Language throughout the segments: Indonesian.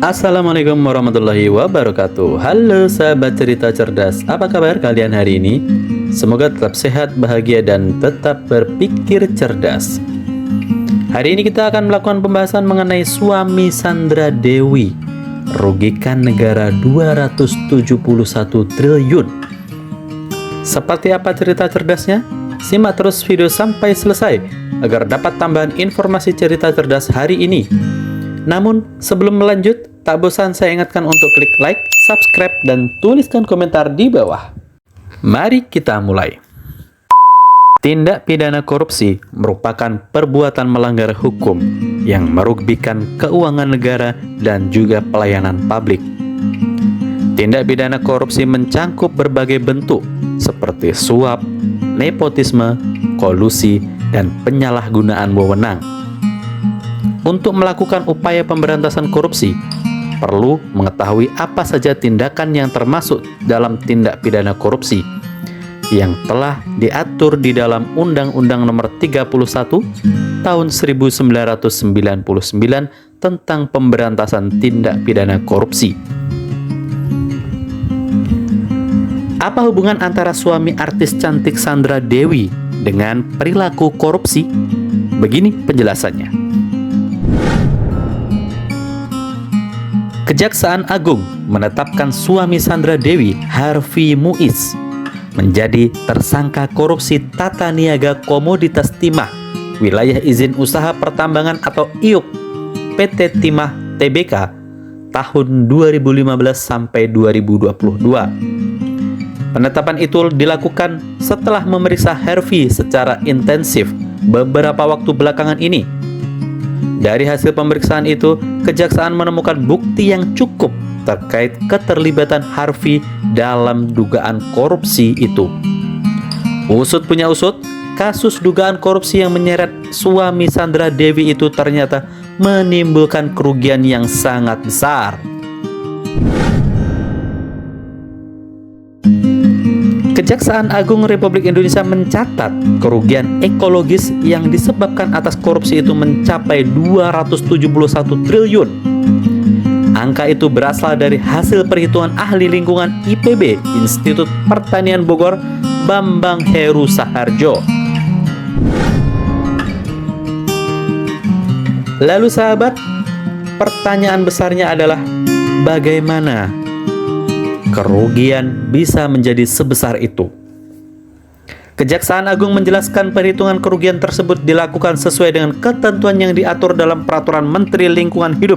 Assalamualaikum warahmatullahi wabarakatuh. Halo sahabat cerita cerdas, apa kabar kalian hari ini? Semoga tetap sehat, bahagia, dan tetap berpikir cerdas. Hari ini kita akan melakukan pembahasan mengenai suami Sandra Dewi rugikan negara 271 triliun. Seperti apa cerita cerdasnya? Simak terus video sampai selesai agar dapat tambahan informasi cerita cerdas hari ini. Namun, sebelum melanjut, tak bosan saya ingatkan untuk klik like, subscribe, dan tuliskan komentar di bawah. Mari kita mulai. Tindak pidana korupsi merupakan perbuatan melanggar hukum yang merugikan keuangan negara dan juga pelayanan publik. Tindak pidana korupsi mencangkup berbagai bentuk seperti suap, nepotisme, kolusi, dan penyalahgunaan wewenang. Untuk melakukan upaya pemberantasan korupsi, perlu mengetahui apa saja tindakan yang termasuk dalam tindak pidana korupsi yang telah diatur di dalam Undang-Undang Nomor 31 Tahun 1999 tentang pemberantasan tindak pidana korupsi. Apa hubungan antara suami artis cantik Sandra Dewi dengan perilaku korupsi? Begini penjelasannya. Kejaksaan Agung menetapkan suami Sandra Dewi, Harvey Muiz, menjadi tersangka korupsi tata niaga komoditas timah wilayah izin usaha pertambangan atau IUP PT Timah Tbk tahun 2015 sampai 2022. Penetapan itu dilakukan setelah memeriksa Harvey secara intensif beberapa waktu belakangan ini. Dari hasil pemeriksaan itu, kejaksaan menemukan bukti yang cukup terkait keterlibatan Harvey dalam dugaan korupsi itu. Usut punya usut, kasus dugaan korupsi yang menyeret suami Sandra Dewi itu ternyata menimbulkan kerugian yang sangat besar. Kejaksaan Agung Republik Indonesia mencatat kerugian ekologis yang disebabkan atas korupsi itu mencapai 271 triliun. Angka itu berasal dari hasil perhitungan ahli lingkungan IPB Institut Pertanian Bogor, Bambang Heru Saharjo. Lalu sahabat, pertanyaan besarnya adalah bagaimana kerugian bisa menjadi sebesar itu? Kejaksaan Agung menjelaskan perhitungan kerugian tersebut dilakukan sesuai dengan ketentuan yang diatur dalam Peraturan Menteri Lingkungan Hidup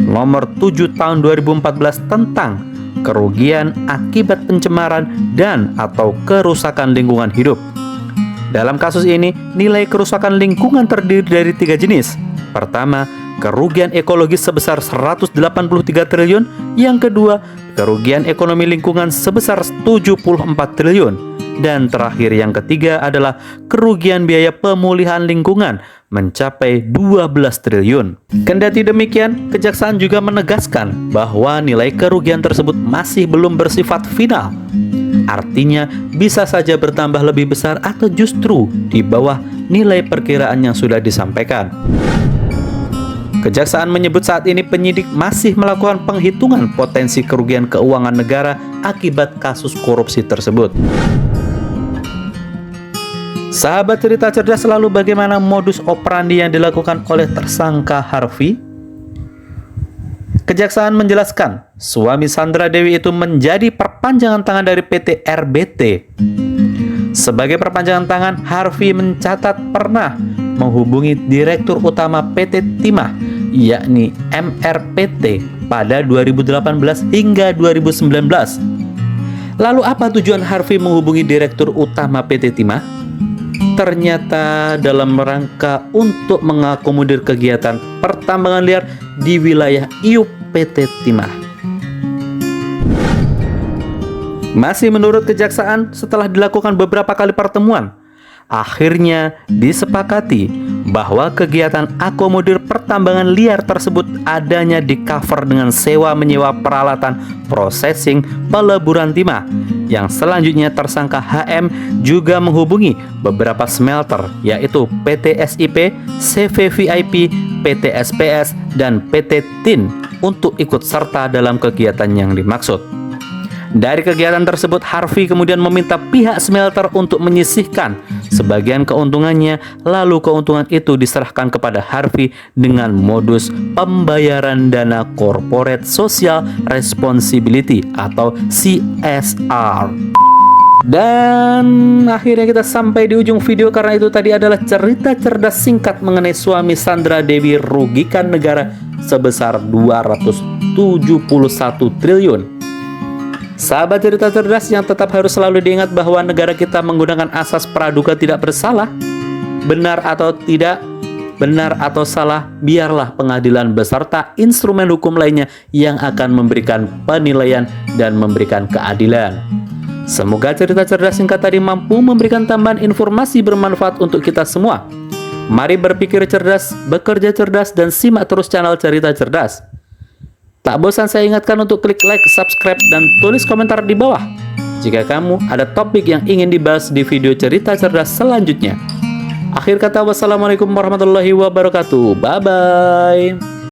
Nomor 7 Tahun 2014 tentang kerugian akibat pencemaran dan atau kerusakan lingkungan hidup. Dalam kasus ini, nilai kerusakan lingkungan terdiri dari 3 jenis. Pertama, kerugian ekologis sebesar 183 triliun. Yang kedua, kerugian ekonomi lingkungan sebesar 74 triliun. Dan terakhir yang ketiga adalah kerugian biaya pemulihan lingkungan mencapai 12 triliun. Kendati demikian, kejaksaan juga menegaskan bahwa nilai kerugian tersebut masih belum bersifat final. Artinya bisa saja bertambah lebih besar atau justru di bawah nilai perkiraan yang sudah disampaikan. Kejaksaan menyebut saat ini penyidik masih melakukan penghitungan potensi kerugian keuangan negara akibat kasus korupsi tersebut. Sahabat cerita cerdas, selalu bagaimana modus operandi yang dilakukan oleh tersangka Harvey? Kejaksaan menjelaskan, suami Sandra Dewi itu menjadi perpanjangan tangan dari PT RBT. Sebagai perpanjangan tangan, Harvey mencatat pernah menghubungi Direktur Utama PT Timah, yakni MRPT, pada 2018 hingga 2019. Lalu apa tujuan Harvey menghubungi Direktur Utama PT Timah? Ternyata dalam rangka untuk mengakomodir kegiatan pertambangan liar di wilayah IUP PT Timah. Masih menurut kejaksaan, setelah dilakukan beberapa kali pertemuan, akhirnya disepakati bahwa kegiatan akomodir pertambangan liar tersebut adanya di cover dengan sewa menyewa peralatan processing peleburan timah. Yang selanjutnya tersangka HM juga menghubungi beberapa smelter, yaitu PT SIP, CV VIP, PT SPS, dan PT TIN untuk ikut serta dalam kegiatan yang dimaksud. Dari kegiatan tersebut, Harvey kemudian meminta pihak smelter untuk menyisihkan sebagian keuntungannya, lalu keuntungan itu diserahkan kepada Harvey dengan modus pembayaran dana Corporate Social Responsibility atau CSR. Dan akhirnya kita sampai di ujung video, karena itu tadi adalah cerita cerdas singkat mengenai suami Sandra Dewi rugikan negara sebesar 271 triliun. Sahabat cerita cerdas yang tetap harus selalu diingat bahwa negara kita menggunakan asas praduga tidak bersalah. Benar atau tidak, benar atau salah, biarlah pengadilan beserta instrumen hukum lainnya yang akan memberikan penilaian dan memberikan keadilan. Semoga cerita cerdas singkat tadi mampu memberikan tambahan informasi bermanfaat untuk kita semua. Mari berpikir cerdas, bekerja cerdas, dan simak terus channel Cerita Cerdas. Tak bosan saya ingatkan untuk klik like, subscribe, dan tulis komentar di bawah jika kamu ada topik yang ingin dibahas di video Cerita Cerdas selanjutnya. Akhir kata, wassalamualaikum warahmatullahi wabarakatuh. Bye-bye.